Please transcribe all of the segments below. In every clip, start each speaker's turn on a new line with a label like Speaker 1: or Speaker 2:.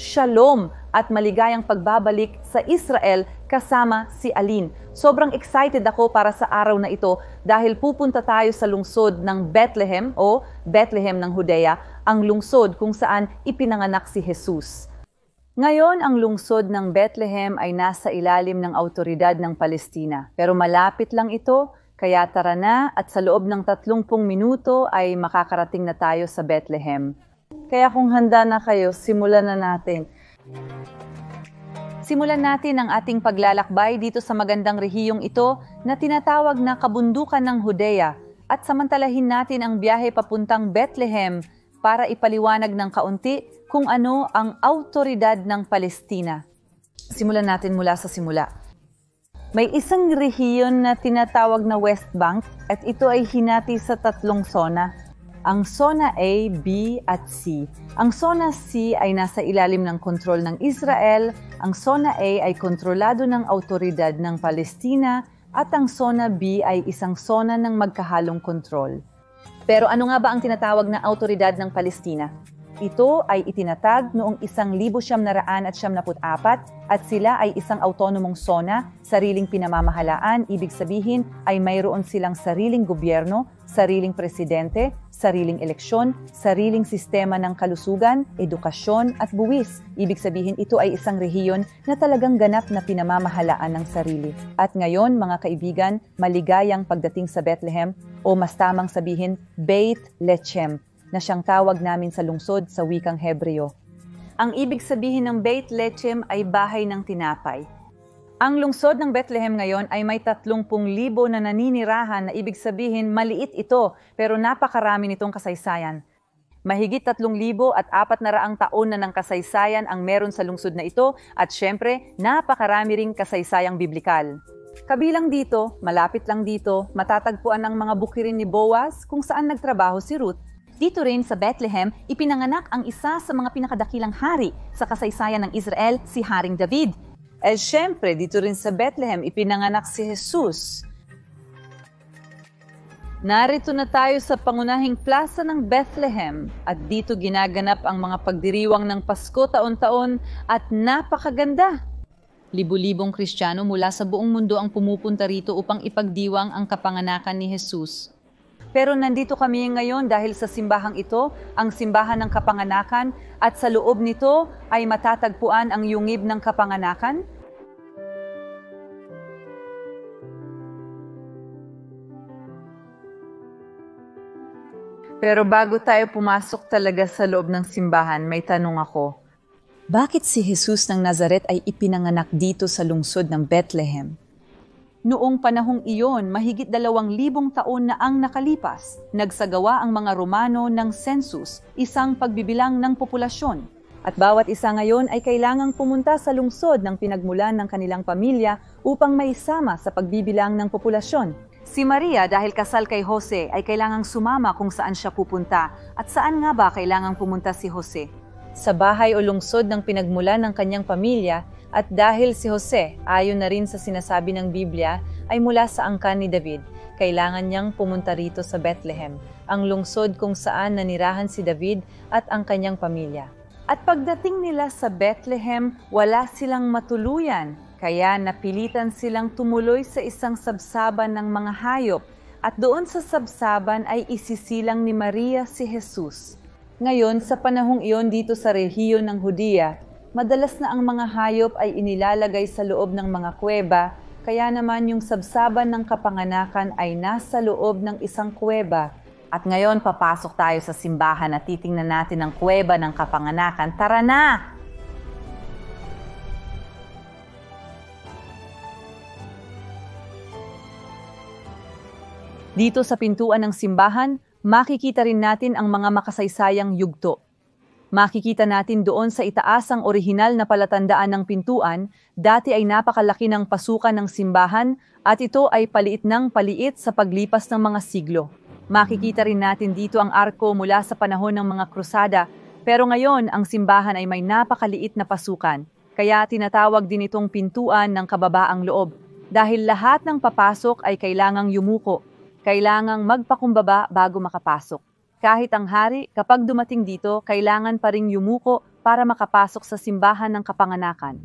Speaker 1: shalom at maligayang pagbabalik sa Israel kasama si Aline. Sobrang excited ako para sa araw na ito dahil pupunta tayo sa lungsod ng Bethlehem o Bethlehem ng Judea, ang lungsod kung saan ipinanganak si Jesus. Ngayon, ang lungsod ng Bethlehem ay nasa ilalim ng autoridad ng Palestina. Pero malapit lang ito, kaya tara na at sa loob ng 30 minuto ay makakarating na tayo sa Bethlehem. Kaya kung handa na kayo, simulan na natin. Simulan natin ang ating paglalakbay dito sa magandang rehiyong ito na tinatawag na kabundukan ng Judea at samantalahin natin ang biyahe papuntang Bethlehem para ipaliwanag ng kaunti kung ano ang autoridad ng Palestina. Simulan natin mula sa simula. May isang rehiyon na tinatawag na West Bank at ito ay hinati sa 3 zona. Ang Zona A, B at C. Ang Zona C ay nasa ilalim ng kontrol ng Israel, ang Zona A ay kontrolado ng autoridad ng Palestina at ang Zona B ay isang zona ng magkahalong kontrol. Pero ano nga ba ang tinatawag na autoridad ng Palestina? Ito ay itinatag noong 1974 at sila ay isang autonomong zona, sariling pinamamahalaan, ibig sabihin ay mayroon silang sariling gobyerno, sariling presidente, sariling eleksyon, sariling sistema ng kalusugan, edukasyon at buwis. Ibig sabihin ito ay isang rehiyon na talagang ganap na pinamamahalaan ng sarili. At ngayon mga kaibigan, maligayang pagdating sa Bethlehem o mas tamang sabihin Beit Lechem, na siyang tawag namin sa lungsod sa wikang Hebreo. Ang ibig sabihin ng Beit Lechem ay bahay ng tinapay. Ang lungsod ng Bethlehem ngayon ay may 30,000 na naninirahan na ibig sabihin maliit ito pero napakarami nitong kasaysayan. Mahigit 3,400 taon na ng kasaysayan ang meron sa lungsod na ito at syempre napakarami ring kasaysayang biblikal. Kabilang dito, malapit lang dito, matatagpuan ang mga bukirin ni Boaz kung saan nagtrabaho si Ruth. Dito rin sa Bethlehem, ipinanganak ang isa sa mga pinakadakilang hari sa kasaysayan ng Israel, si Haring David. Syempre, dito rin sa Bethlehem, ipinanganak si Jesus. Narito na tayo sa pangunahing plaza ng Bethlehem at dito ginaganap ang mga pagdiriwang ng Pasko taon-taon at napakaganda. Libu-libong Kristiyano mula sa buong mundo ang pumupunta rito upang ipagdiwang ang kapanganakan ni Jesus. Pero nandito kami ngayon dahil sa simbahang ito, ang simbahan ng kapanganakan, at sa loob nito ay matatagpuan ang yungib ng kapanganakan. Pero bago tayo pumasok talaga sa loob ng simbahan, may tanong ako. Bakit si Jesus ng Nazaret ay ipinanganak dito sa lungsod ng Bethlehem? Noong panahong iyon, mahigit 2,000 taon na ang nakalipas, nagsagawa ang mga Romano ng census, isang pagbibilang ng populasyon. At bawat isa ngayon ay kailangang pumunta sa lungsod ng pinagmulan ng kanilang pamilya upang maisama sa pagbibilang ng populasyon. Si Maria, dahil kasal kay Jose, ay kailangang sumama kung saan siya pupunta. At saan nga ba kailangang pumunta si Jose? Sa bahay o lungsod ng pinagmulan ng kanyang pamilya. At dahil si Jose, ayon na rin sa sinasabi ng Biblia, ay mula sa angkan ni David, kailangan niyang pumunta rito sa Bethlehem, ang lungsod kung saan nanirahan si David at ang kanyang pamilya. At pagdating nila sa Bethlehem, wala silang matuluyan, kaya napilitan silang tumuloy sa isang sabsaban ng mga hayop, at doon sa sabsaban ay isisilang ni Maria si Jesus. Ngayon, sa panahong iyon dito sa rehiyon ng Judea, madalas na ang mga hayop ay inilalagay sa loob ng mga kuweba, kaya naman yung sabsaban ng kapanganakan ay nasa loob ng isang kuweba. At ngayon papasok tayo sa simbahan at titingnan natin ang kuweba ng kapanganakan. Tara na! Dito sa pintuan ng simbahan, makikita rin natin ang mga makasaysayang yugto. Makikita natin doon sa itaas ang orihinal na palatandaan ng pintuan, dati ay napakalaki ng pasukan ng simbahan at ito ay paliit ng paliit sa paglipas ng mga siglo. Makikita rin natin dito ang arko mula sa panahon ng mga krusada, pero ngayon ang simbahan ay may napakaliit na pasukan. Kaya tinatawag din itong pintuan ng kababaang loob, dahil lahat ng papasok ay kailangang yumuko, kailangang magpakumbaba bago makapasok. Kahit ang hari, kapag dumating dito, kailangan pa ring yumuko para makapasok sa simbahan ng kapanganakan.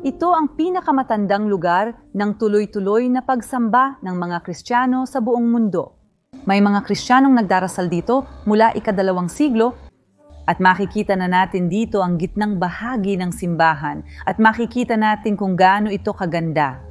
Speaker 1: Ito ang pinakamatandang lugar ng tuloy-tuloy na pagsamba ng mga Kristiyano sa buong mundo. May mga Kristiyanong nagdarasal dito mula ika-2 siglo at makikita na natin dito ang gitnang bahagi ng simbahan at makikita natin kung gaano ito kaganda.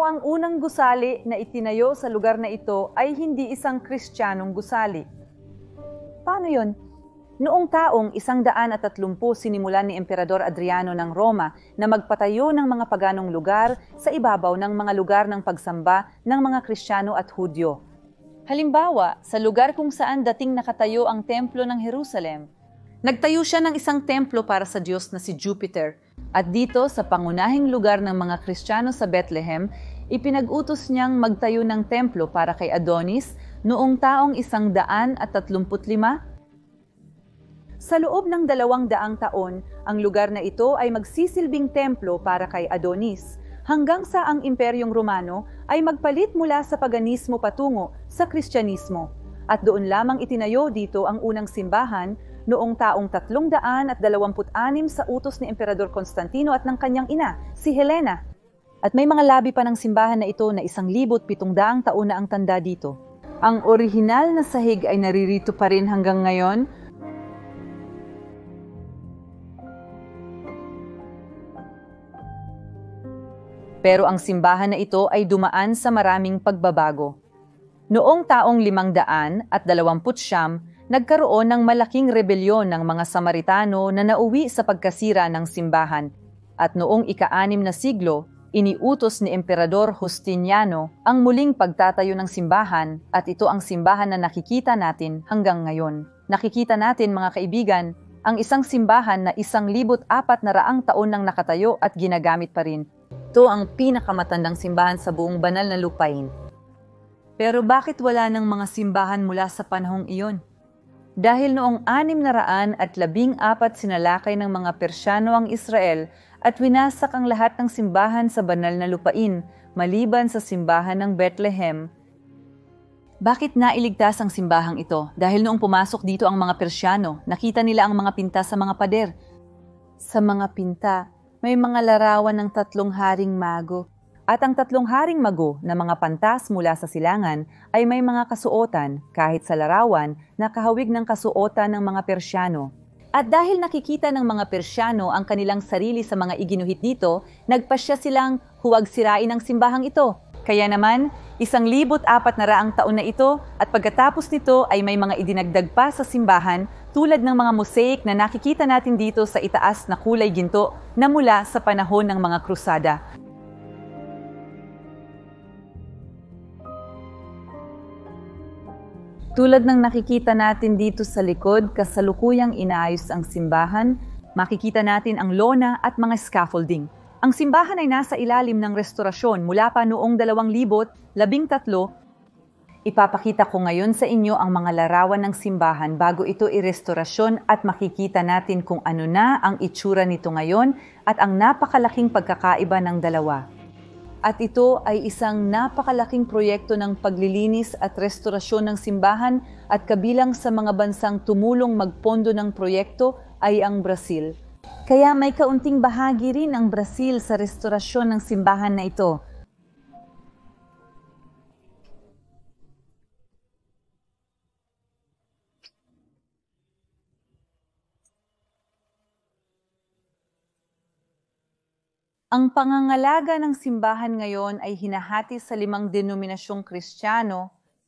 Speaker 1: Ang unang gusali na itinayo sa lugar na ito ay hindi isang Kristiyanong gusali. Paano yon? Noong taong 130 sinimulan ni Emperador Adriano ng Roma na magpatayo ng mga paganong lugar sa ibabaw ng mga lugar ng pagsamba ng mga Kristiyano at Hudyo. Halimbawa, sa lugar kung saan dating nakatayo ang Templo ng Jerusalem, nagtayo siya ng isang templo para sa Diyos na si Jupiter. At dito sa pangunahing lugar ng mga Kristiyano sa Bethlehem, ipinag-utos niyang magtayo ng templo para kay Adonis noong taong 135. Sa loob ng 200 taon, ang lugar na ito ay magsisilbing templo para kay Adonis, hanggang sa ang Imperyong Romano ay magpalit mula sa paganismo patungo sa Kristyanismo. At doon lamang itinayo dito ang unang simbahan noong taong 326 sa utos ni Emperador Constantino at ng kanyang ina, si Helena. At may mga labi pa ng simbahan na ito na 1,700 taon na ang tanda dito. Ang orihinal na sahig ay naririto pa rin hanggang ngayon. Pero ang simbahan na ito ay dumaan sa maraming pagbabago. Noong taong 529, nagkaroon ng malaking rebelyon ng mga Samaritano na nauwi sa pagkasira ng simbahan. At noong ika-6 na siglo, iniutos ni Emperador Justiniano ang muling pagtatayo ng simbahan at ito ang simbahan na nakikita natin hanggang ngayon. Nakikita natin mga kaibigan, ang isang simbahan na 1,400 taon nang nakatayo at ginagamit pa rin. Ito ang pinakamatandang simbahan sa buong banal na lupain. Pero bakit wala ng mga simbahan mula sa panahong iyon? Dahil noong 614 sinalakay ng mga Persyano ang Israel at winasak ang lahat ng simbahan sa banal na lupain, maliban sa simbahan ng Bethlehem. Bakit nailigtas ang simbahang ito? Dahil noong pumasok dito ang mga Persyano, nakita nila ang mga pinta sa mga pader. Sa mga pinta, may mga larawan ng 3 haring mago. At ang 3 haring mago na mga pantas mula sa silangan ay may mga kasuotan, kahit sa larawan, na kahawig ng kasuotan ng mga Persyano. At dahil nakikita ng mga Persyano ang kanilang sarili sa mga iginuhit dito, nagpasya silang huwag sirain ang simbahang ito. Kaya naman, 1,400 taon na ito at pagkatapos nito ay may mga idinagdag pa sa simbahan tulad ng mga mosaic na nakikita natin dito sa itaas na kulay ginto na mula sa panahon ng mga krusada. Tulad ng nakikita natin dito sa likod, kasalukuyang inaayos ang simbahan, makikita natin ang lona at mga scaffolding. Ang simbahan ay nasa ilalim ng restorasyon mula pa noong 2013. Ipapakita ko ngayon sa inyo ang mga larawan ng simbahan bago ito irestorasyon at makikita natin kung ano na ang itsura nito ngayon at ang napakalaking pagkakaiba ng dalawa. At ito ay isang napakalaking proyekto ng paglilinis at restorasyon ng simbahan at kabilang sa mga bansang tumulong magpondo ng proyekto ay ang Brazil. Kaya may kaunting bahagi rin ang Brazil sa restorasyon ng simbahan na ito. Ang pangangalaga ng simbahan ngayon ay hinahati sa 5 denominasyong Kristiyano.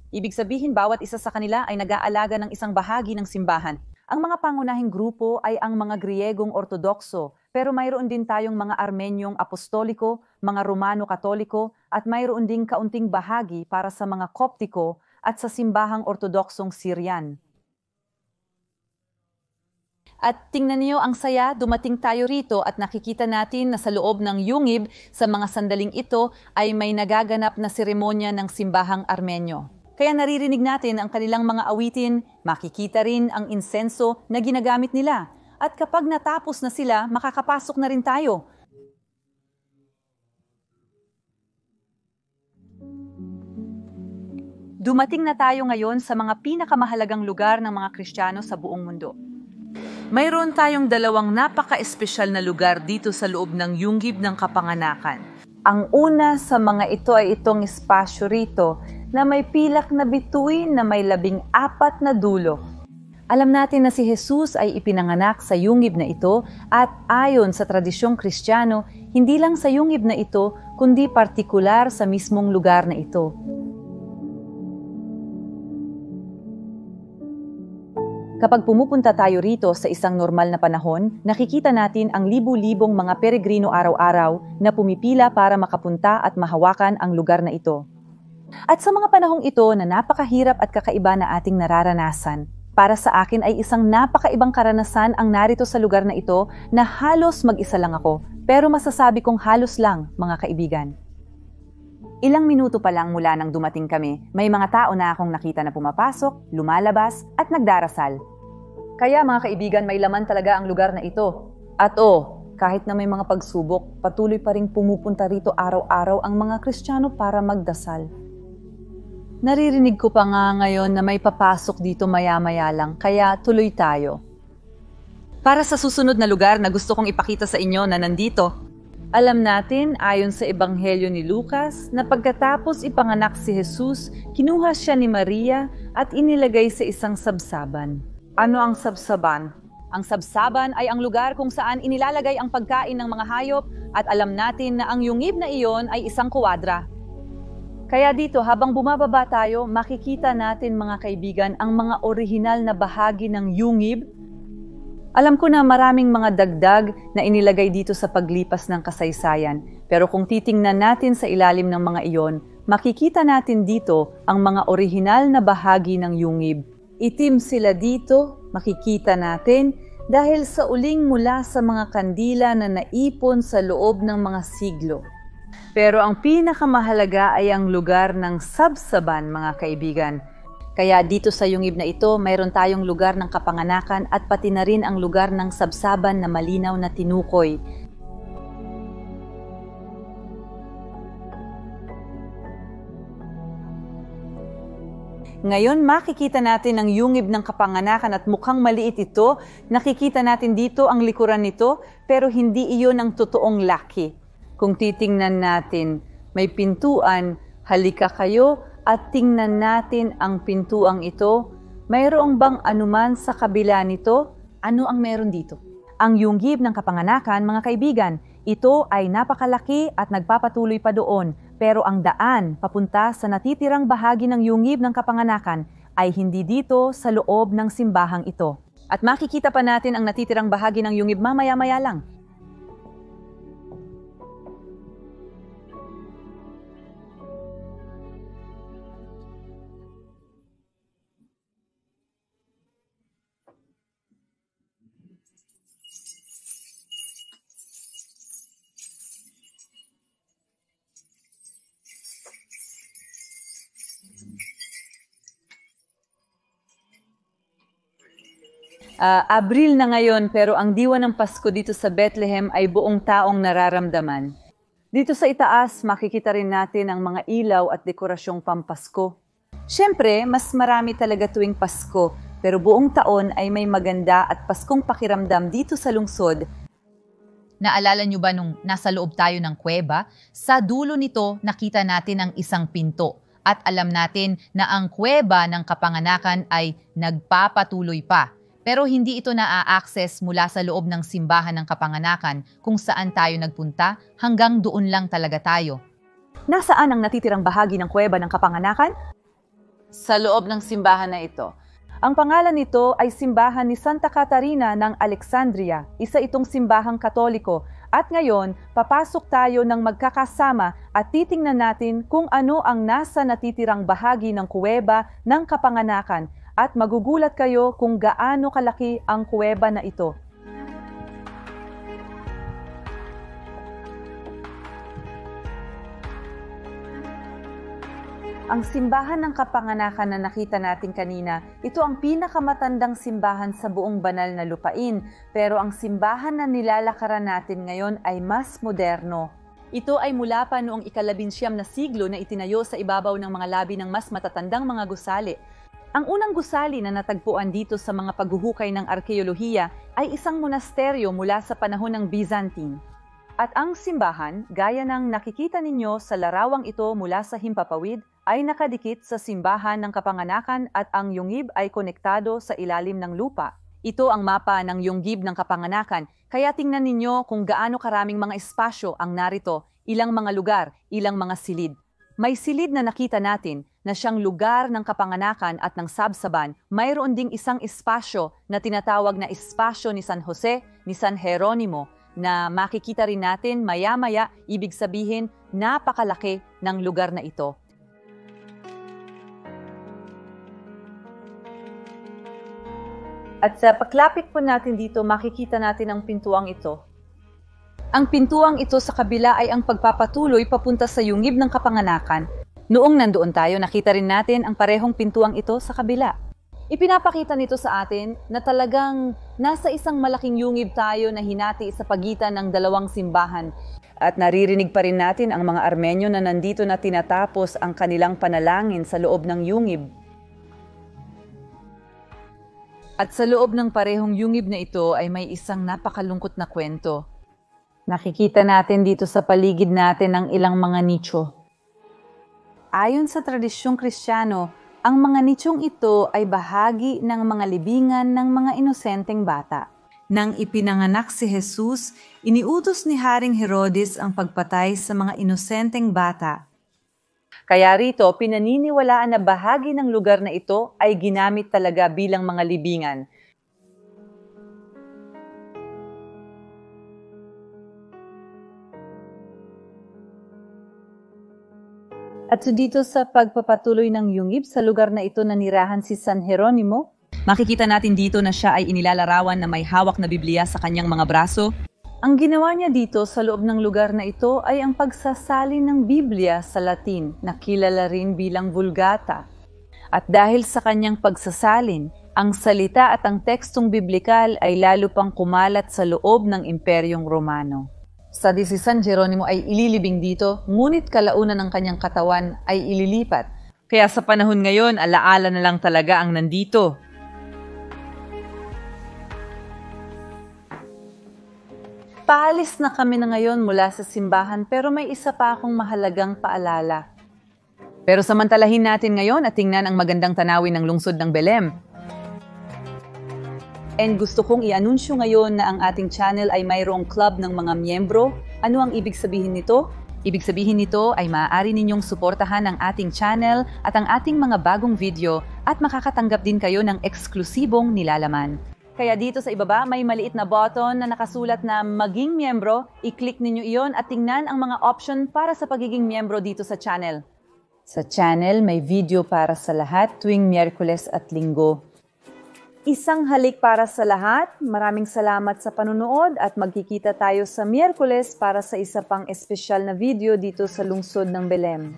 Speaker 1: Ibig sabihin, bawat isa sa kanila ay nag-aalaga ng isang bahagi ng simbahan. Ang mga pangunahing grupo ay ang mga Griyegong Ortodokso, pero mayroon din tayong mga Armenyong Apostoliko, mga Romano Katoliko, at mayroon ding kaunting bahagi para sa mga Koptiko at sa simbahang Ortodoksong Syrian. At tingnan niyo ang saya, dumating tayo rito at nakikita natin na sa loob ng yungib sa mga sandaling ito ay may nagaganap na seremonya ng simbahang Armenyo. Kaya naririnig natin ang kanilang mga awitin, makikita rin ang insenso na ginagamit nila. at kapag natapos na sila, makakapasok na rin tayo. Dumating na tayo ngayon sa mga pinakamahalagang lugar ng mga Kristiyano sa buong mundo. Mayroon tayong dalawang napaka-espesyal na lugar dito sa loob ng yungib ng kapanganakan. Ang una sa mga ito ay itong espasyo rito na may pilak na bituin na may 14 na dulo. Alam natin na si Jesus ay ipinanganak sa yungib na ito at ayon sa tradisyong Kristiyano, hindi lang sa yungib na ito kundi partikular sa mismong lugar na ito. Kapag pumupunta tayo rito sa isang normal na panahon, nakikita natin ang libu-libong mga peregrino araw-araw na pumipila para makapunta at mahawakan ang lugar na ito. At sa mga panahong ito na napakahirap at kakaiba na ating nararanasan, para sa akin ay isang napakaibang karanasan ang narito sa lugar na ito na halos mag-isa lang ako, pero masasabi kong halos lang, mga kaibigan. Ilang minuto pa lang mula nang dumating kami, may mga tao na akong nakita na pumapasok, lumalabas, at nagdarasal. Kaya mga kaibigan, may laman talaga ang lugar na ito. At kahit na may mga pagsubok, patuloy pa ring pumupunta rito araw-araw ang mga Kristiyano para magdasal. Naririnig ko pa nga ngayon na may papasok dito maya-maya lang, kaya tuloy tayo. Para sa susunod na lugar na gusto kong ipakita sa inyo na nandito, alam natin, ayon sa Ebanghelyo ni Lucas, na pagkatapos ipanganak si Jesus, kinuha siya ni Maria at inilagay sa isang sabsaban. Ano ang sabsaban? Ang sabsaban ay ang lugar kung saan inilalagay ang pagkain ng mga hayop at alam natin na ang yungib na iyon ay isang kuwadra. Kaya dito, habang bumababa tayo, makikita natin mga kaibigan ang mga orihinal na bahagi ng yungib. Alam ko na maraming mga dagdag na inilagay dito sa paglipas ng kasaysayan, pero kung titingnan natin sa ilalim ng mga iyon, makikita natin dito ang mga orihinal na bahagi ng yungib. Itim sila dito, makikita natin, dahil sa uling mula sa mga kandila na naipon sa loob ng mga siglo. Pero ang pinakamahalaga ay ang lugar ng sabsaban, mga kaibigan. Kaya dito sa yungib na ito, mayroon tayong lugar ng kapanganakan at pati na rin ang lugar ng sabsaban na malinaw na tinukoy. Ngayon, makikita natin ang yungib ng kapanganakan at mukhang maliit ito. Nakikita natin dito ang likuran nito, pero hindi iyon ang totoong laki. Kung titingnan natin, may pintuan, halika kayo, at tingnan natin ang pintuang ito. Mayroong bang anuman sa kabila nito? Ano ang meron dito? Ang yungib ng kapanganakan, mga kaibigan, ito ay napakalaki at nagpapatuloy pa doon. Pero ang daan papunta sa natitirang bahagi ng yungib ng kapanganakan ay hindi dito sa loob ng simbahang ito. At makikita pa natin ang natitirang bahagi ng yungib mamaya-maya lang. Abril na ngayon pero ang diwa ng Pasko dito sa Bethlehem ay buong taong nararamdaman. Dito sa itaas, makikita rin natin ang mga ilaw at dekorasyong pampasko. Siyempre, mas marami talaga tuwing Pasko, pero buong taon ay may maganda at Paskong pakiramdam dito sa lungsod.
Speaker 2: Naalala nyo ba nung nasa loob tayo ng kuweba? Sa dulo nito, nakita natin ang isang pinto. At alam natin na ang kuweba ng kapanganakan ay nagpapatuloy pa. Pero hindi ito na-access mula sa loob ng simbahan ng kapanganakan kung saan tayo nagpunta, hanggang doon lang talaga tayo.
Speaker 1: Nasaan ang natitirang bahagi ng kuweba ng kapanganakan? Sa loob ng simbahan na ito. Ang pangalan nito ay Simbahan ni Santa Catarina ng Alexandria, isa itong simbahang Katoliko. At ngayon, papasok tayo ng magkakasama at titingnan natin kung ano ang nasa natitirang bahagi ng kuweba ng kapanganakan. At magugulat kayo kung gaano kalaki ang kuweba na ito. Ang simbahan ng kapanganakan na nakita natin kanina, ito ang pinakamatandang simbahan sa buong banal na lupain, pero ang simbahan na nilalakaran natin ngayon ay mas moderno. Ito ay mula pa noong ika-19 na siglo na itinayo sa ibabaw ng mga labi ng mas matatandang mga gusali. Ang unang gusali na natagpuan dito sa mga paghuhukay ng arkeolohiya ay isang monasteryo mula sa panahon ng Byzantine. At ang simbahan, gaya ng nakikita ninyo sa larawang ito mula sa himpapawid, ay nakadikit sa simbahan ng kapanganakan at ang yungib ay konektado sa ilalim ng lupa. Ito ang mapa ng yungib ng kapanganakan, kaya tingnan ninyo kung gaano karaming mga espasyo ang narito, ilang mga lugar, ilang mga silid. May silid na nakita natin na siyang lugar ng kapanganakan at ng sabsaban, mayroon ding isang espasyo na tinatawag na espasyo ni San Jose, ni San Jeronimo, na makikita rin natin maya-maya, ibig sabihin napakalaki ng lugar na ito. At sa paglapit po natin dito, makikita natin ang pintuang ito. Ang pintuang ito sa kabila ay ang pagpapatuloy papunta sa yungib ng kapanganakan. Noong nandoon tayo, nakita rin natin ang parehong pintuang ito sa kabila. Ipinapakita nito sa atin na talagang nasa isang malaking yungib tayo na hinati sa pagitan ng dalawang simbahan. At naririnig pa rin natin ang mga Armenyo na nandito na tinatapos ang kanilang panalangin sa loob ng yungib. At sa loob ng parehong yungib na ito ay may isang napakalungkot na kwento. Nakikita natin dito sa paligid natin ang ilang mga nicho. Ayon sa tradisyong Kristiyano, ang mga nichong ito ay bahagi ng mga libingan ng mga inosenteng bata. Nang ipinanganak si Jesus, iniutos ni Haring Herodes ang pagpatay sa mga inosenteng bata. Kaya rito, pinaniniwalaan na bahagi ng lugar na ito ay ginamit talaga bilang mga libingan. At so dito sa pagpapatuloy ng yungib sa lugar na ito nanirahan si San Jeronimo, makikita natin dito na siya ay inilalarawan na may hawak na Biblia sa kanyang mga braso. Ang ginawa niya dito sa loob ng lugar na ito ay ang pagsasalin ng Biblia sa Latin na kilala rin bilang Vulgata. At dahil sa kanyang pagsasalin, ang salita at ang tekstong biblikal ay lalo pang kumalat sa loob ng Imperyong Romano. Sa si San Jeronimo ay ililibing dito, ngunit kalaunan ng kanyang katawan ay ililipat. Kaya sa panahon ngayon, alaala na lang talaga ang nandito. Paalis na kami na ngayon mula sa simbahan pero may isa pa akong mahalagang paalala. Pero samantalahin natin ngayon at tingnan ang magandang tanawin ng lungsod ng Belem. And gusto kong i-anunsyo ngayon na ang ating channel ay mayroong club ng mga miyembro. Ano ang ibig sabihin nito? Ibig sabihin nito ay maaari ninyong suportahan ang ating channel at ang ating mga bagong video at makakatanggap din kayo ng eksklusibong nilalaman. Kaya dito sa ibaba may maliit na button na nakasulat na maging miyembro, i-click ninyo iyon at tingnan ang mga option para sa pagiging miyembro dito sa channel. Sa channel may video para sa lahat tuwing Miyerkules at Linggo. Isang halik para sa lahat, maraming salamat sa panunood at magkikita tayo sa Miyerkules para sa isa pang espesyal na video dito sa lungsod ng Belem.